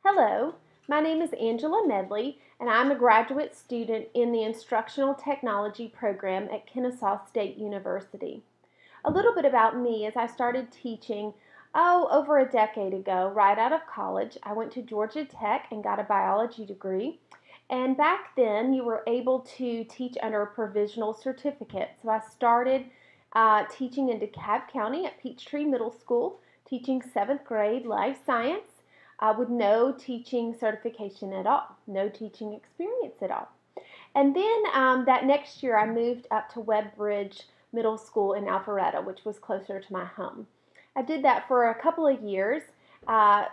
Hello, my name is Angela Medley, and I'm a graduate student in the Instructional Technology program at Kennesaw State University. A little bit about me is I started teaching, over a decade ago, right out of college. I went to Georgia Tech and got a biology degree. And back then, you were able to teach under a provisional certificate. So I started teaching in DeKalb County at Peachtree Middle School, teaching seventh grade life science with no teaching certification at all, no teaching experience at all. And then that next year, I moved up to Webbridge Middle School in Alpharetta, which was closer to my home. I did that for a couple of years, uh,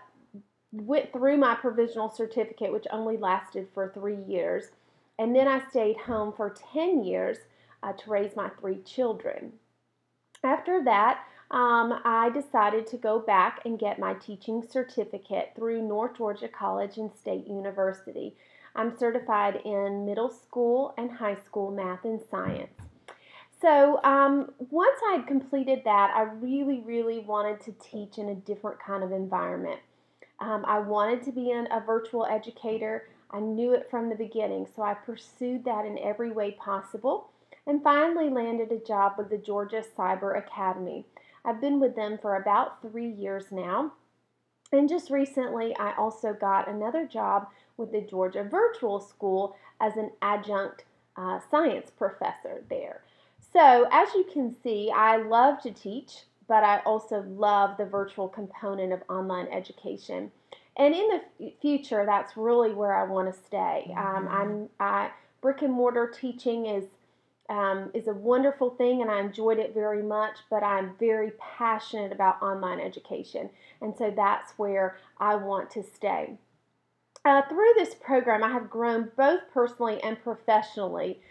went through my provisional certificate, which only lasted for 3 years, and then I stayed home for 10 years to raise my three children. After that, I decided to go back and get my teaching certificate through North Georgia College and State University. I'm certified in middle school and high school math and science. So once I had completed that, I really wanted to teach in a different kind of environment. I wanted to be a virtual educator. I knew it from the beginning, so I pursued that in every way possible and finally landed a job with the Georgia Cyber Academy. I've been with them for about 3 years now. And just recently, I also got another job with the Georgia Virtual School as an adjunct science professor there. So, as you can see, I love to teach, but I also love the virtual component of online education. And in the future, that's really where I want to stay. Brick and mortar teaching is a wonderful thing, and I enjoyed it very much, but I'm very passionate about online education, and so that's where I want to stay. Through this program, I have grown both personally and professionally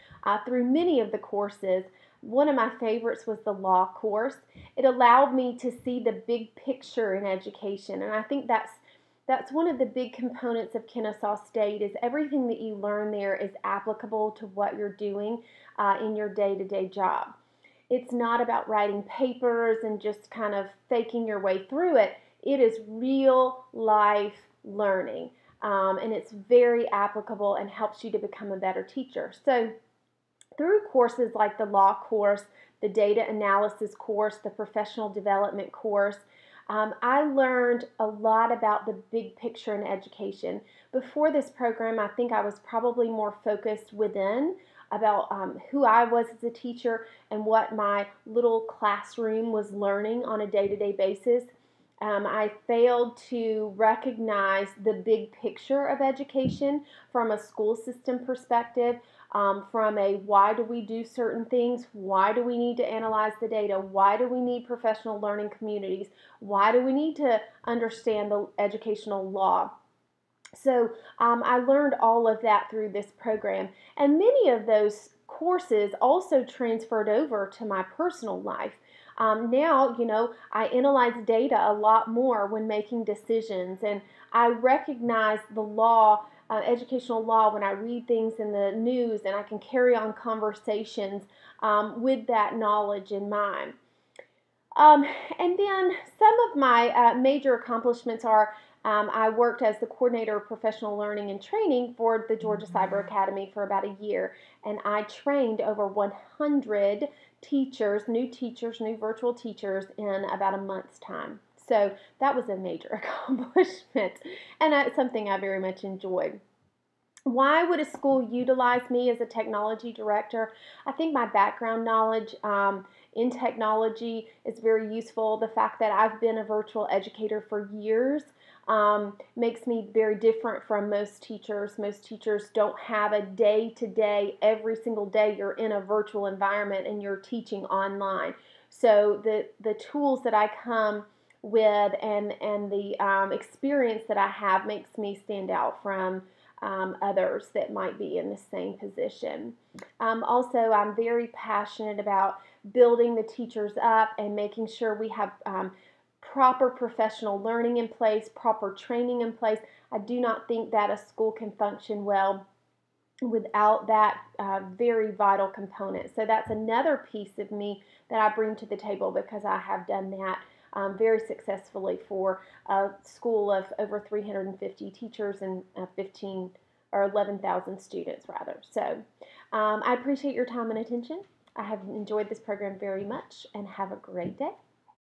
through many of the courses. One of my favorites was the law course. It allowed me to see the big picture in education, and I think that's one of the big components of Kennesaw State is everything that you learn there is applicable to what you're doing in your day-to-day job. It's not about writing papers and just kind of faking your way through it. It is real life learning, and it's very applicable and helps you to become a better teacher. So through courses like the law course, the data analysis course, the professional development course, I learned a lot about the big picture in education. Before this program, I think I was probably more focused within about who I was as a teacher and what my little classroom was learning on a day-to-day basis. I failed to recognize the big picture of education from a school system perspective, from a why do we do certain things, why do we need to analyze the data, why do we need professional learning communities, why do we need to understand the educational law. So I learned all of that through this program, and many of those courses also transferred over to my personal life. Now, I analyze data a lot more when making decisions, and I recognize the law, educational law, when I read things in the news, and I can carry on conversations with that knowledge in mind. Um, and then some of my major accomplishments are I worked as the coordinator of professional learning and training for the Georgia Cyber Academy for about a year, and I trained over 100 teachers, new virtual teachers in about a month's time. So that was a major accomplishment, and it's something I very much enjoyed. Why would a school utilize me as a technology director? I think my background knowledge in technology is very useful. The fact that I've been a virtual educator for years makes me very different from most teachers. Most teachers don't have a day-to-day, every single day you're in a virtual environment and you're teaching online. So the tools that I come with and the experience that I have makes me stand out from others that might be in the same position. Also, I'm very passionate about building the teachers up and making sure we have proper professional learning in place, proper training in place. I do not think that a school can function well without that very vital component. So that's another piece of me that I bring to the table because I have done that very successfully for a school of over 350 teachers and 15 or 11,000 students rather. So I appreciate your time and attention. I have enjoyed this program very much, and have a great day.